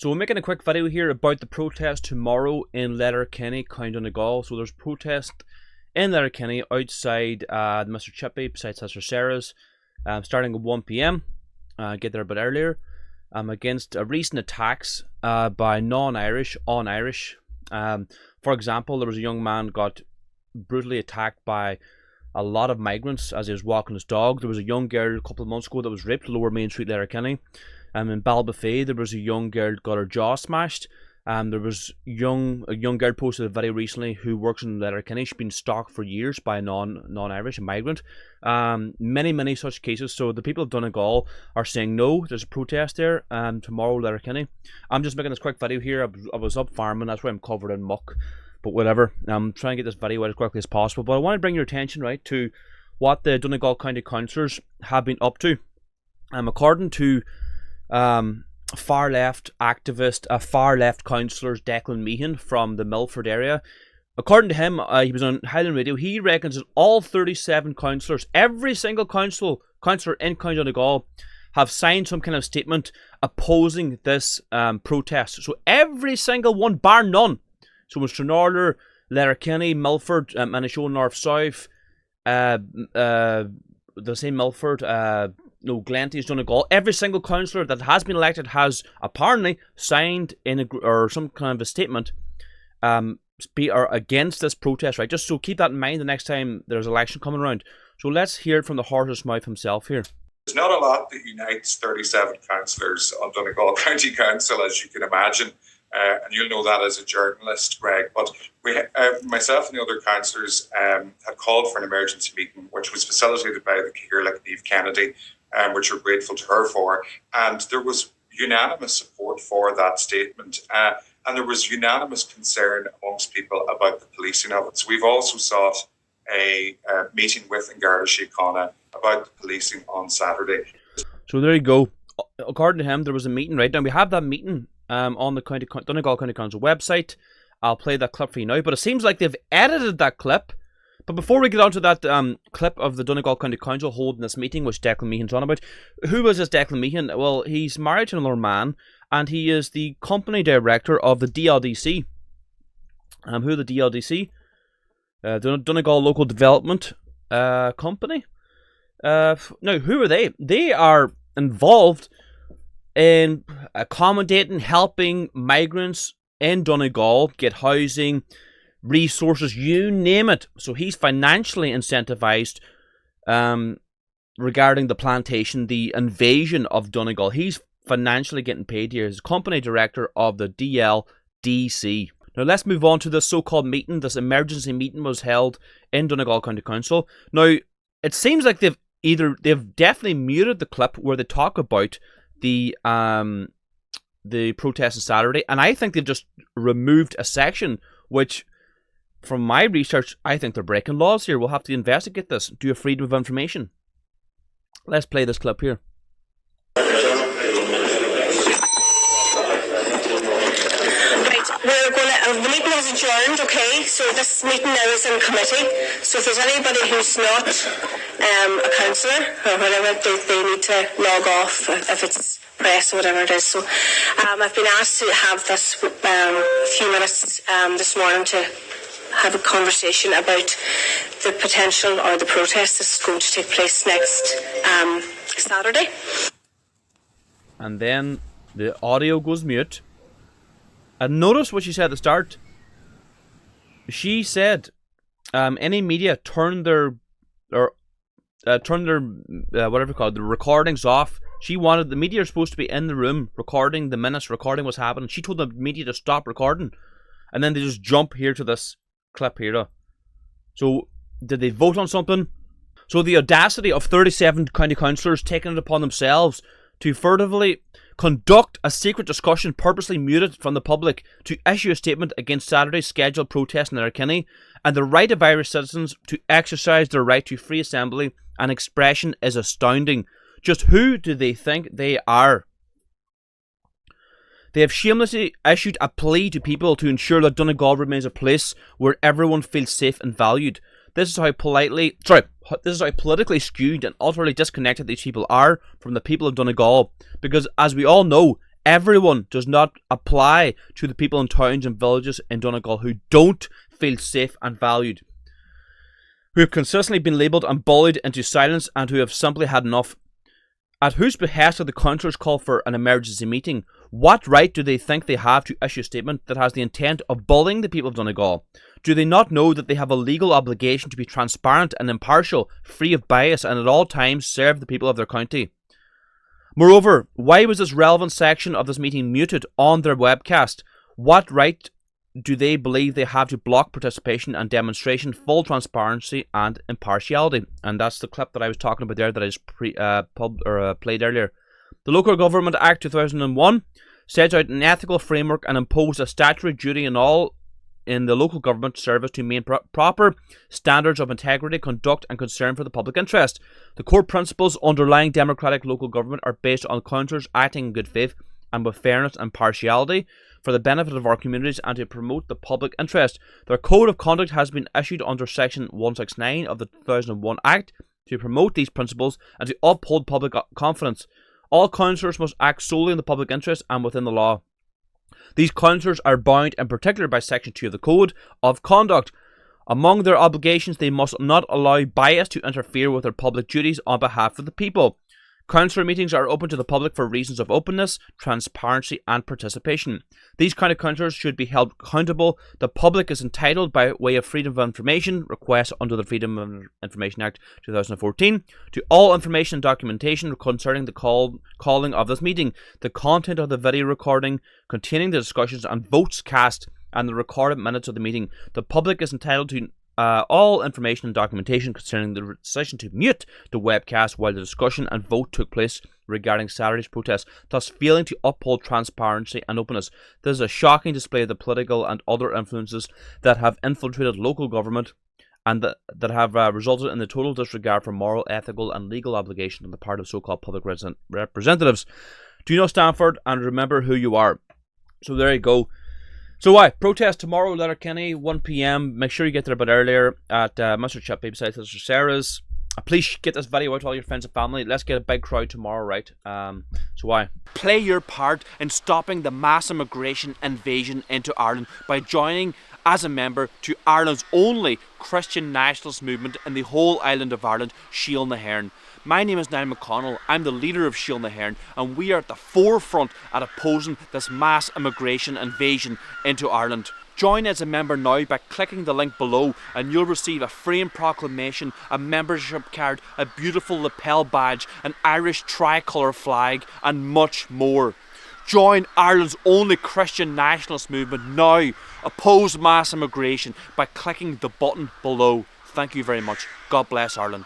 So we're making a quick video here about the protest tomorrow in Letterkenny, County Donegal. So there's protest in Letterkenny outside Mr. Chippy, beside Sister Sarah's, starting at 1 PM. Get there a bit earlier. Against recent attacks by non-Irish on Irish. For example, there was a young man got brutally attacked by a lot of migrants as he was walking his dog. There was a young girl a couple of months ago that was raped, Lower Main Street, Letterkenny. In Balbuffet, there was a young girl got her jaw smashed. There was a young girl posted a video recently who works in Letterkenny. She's been stalked for years by a non-Irish migrant. Many such cases. So the people of Donegal are saying no. There's a protest there tomorrow, Letterkenny. I'm just making this quick video here. I was up farming. That's why I'm covered in muck. But whatever. I'm trying to get this video out as quickly as possible. But I want to bring your attention right to what the Donegal County councillors have been up to. According to far left activist, far left councillor Declan Meehan from the Milford area. According to him, he was on Highland Radio. He reckons that all 37 councillors, every single councillor in County Donegal, have signed some kind of statement opposing this protest. So every single one, bar none. So it's Stranorlar, Letterkenny, Milford, Manishow North South, the same Milford, Glenties, Donegal. Every single councillor that has been elected has apparently signed in or some kind of a statement against this protest, right? Just so keep that in mind the next time there's an election coming around. So let's hear it from the horse's mouth himself here. There's not a lot that unites 37 councillors on Donegal County Council, as you can imagine. And you'll know that as a journalist, Greg. But myself and the other councillors had called for an emergency meeting, which was facilitated by the Cahirla Niamh Kennedy, which we're grateful to her for. And there was unanimous support for that statement. And there was unanimous concern amongst people about the policing of it. So we've also sought a meeting with Garda Síochána about the policing on Saturday. So there you go. According to him, there was a meeting, right? Now we have that meeting on the Donegal County Council website. I'll play that clip for you now, but it seems like they've edited that clip. But before we get on to that clip of the Donegal County Council holding this meeting, which Declan Meehan's on about, who is this Declan Meehan? Well, he's married to another man, and he is the company director of the DLDC. Who are the DLDC? Donegal Local Development Company. Now, who are they? They are involved in accommodating, helping migrants in Donegal get housing, resources, you name it. So he's financially incentivized regarding the plantation, the invasion of Donegal. He's financially getting paid here. He's company director of the DLDC. Now let's move on to this so-called meeting. This emergency meeting was held in Donegal County Council. Now it seems like they've definitely muted the clip where they talk about the protest on Saturday, and I think they've just removed a section which, from my research, I think they're breaking laws here. We'll have to investigate this, do a freedom of information. Let's play this clip here. The meeting has adjourned, okay, so this meeting now is in committee, so if there's anybody who's not a councillor or whatever, they need to log off if it's press or whatever it is. So I've been asked to have this few minutes this morning to have a conversation about the potential or the protest that's going to take place next Saturday. And then the audio goes mute. And notice what she said at the start. She said, any media turn their whatever you call it, the recordings off. She wanted the media are supposed to be in the room recording the minutes, recording what's happening. She told the media to stop recording, and then they just jump here to this clip here. So did they vote on something? So the audacity of 37 county councillors taking it upon themselves to furtively conduct a secret discussion purposely muted from the public to issue a statement against Saturday's scheduled protest in Letterkenny and the right of Irish citizens to exercise their right to free assembly and expression is astounding. Just who do they think they are? They have shamelessly issued a plea to people to ensure that Donegal remains a place where everyone feels safe and valued. This is how politically skewed and utterly disconnected these people are from the people of Donegal. Because, as we all know, Everyone does not apply to the people in towns and villages in Donegal who don't feel safe and valued, who have consistently been labelled and bullied into silence, and who have simply had enough. At whose behest have the councillors called for an emergency meeting? What right do they think they have to issue a statement that has the intent of bullying the people of Donegal? Do they not know that they have a legal obligation to be transparent and impartial, free of bias, and at all times serve the people of their county? Moreover, why was this relevant section of this meeting muted on their webcast? What right do they believe they have to block participation and demonstration, full transparency and impartiality? And that's the clip that I was talking about there that I just played earlier. The Local Government Act 2001 sets out an ethical framework and imposed a statutory duty on all in the local government service to maintain proper standards of integrity, conduct and concern for the public interest. The core principles underlying democratic local government are based on councillors acting in good faith and with fairness and partiality for the benefit of our communities and to promote the public interest. Their code of conduct has been issued under section 169 of the 2001 Act to promote these principles and to uphold public confidence. All councillors must act solely in the public interest and within the law. These councillors are bound in particular by section 2 of the code of conduct. Among their obligations, they must not allow bias to interfere with their public duties on behalf of the people. Councillor meetings are open to the public for reasons of openness, transparency and participation. These kind of councillors should be held accountable. The public is entitled, by way of freedom of information requests under the Freedom of Information Act 2014, to all information and documentation concerning the calling of this meeting, the content of the video recording containing the discussions and votes cast, and the recorded minutes of the meeting. The public is entitled to all information and documentation concerning the decision to mute the webcast while the discussion and vote took place regarding Saturday's protest, thus failing to uphold transparency and openness. This is a shocking display of the political and other influences that have infiltrated local government and that have resulted in the total disregard for moral, ethical and legal obligations on the part of so-called public representatives. Do not stand for it and remember who you are. So there you go. So protest tomorrow, Letterkenny, 1 p.m. Make sure you get there a bit earlier at Mr. Chippy beside Sister Sarah's. Please get this video out to all your friends and family. Let's get a big crowd tomorrow, right? Play your part in stopping the mass immigration invasion into Ireland by joining as a member to Ireland's only Christian nationalist movement in the whole island of Ireland, Síl na hÉireann. My name is Niall McConnell. I'm the leader of Síl na hÉireann, and we are at the forefront at opposing this mass immigration invasion into Ireland. Join as a member now by clicking the link below, and you'll receive a framed proclamation, a membership card, a beautiful lapel badge, an Irish tricolour flag and much more. Join Ireland's only Christian nationalist movement now. Oppose mass immigration by clicking the button below. Thank you very much. God bless Ireland.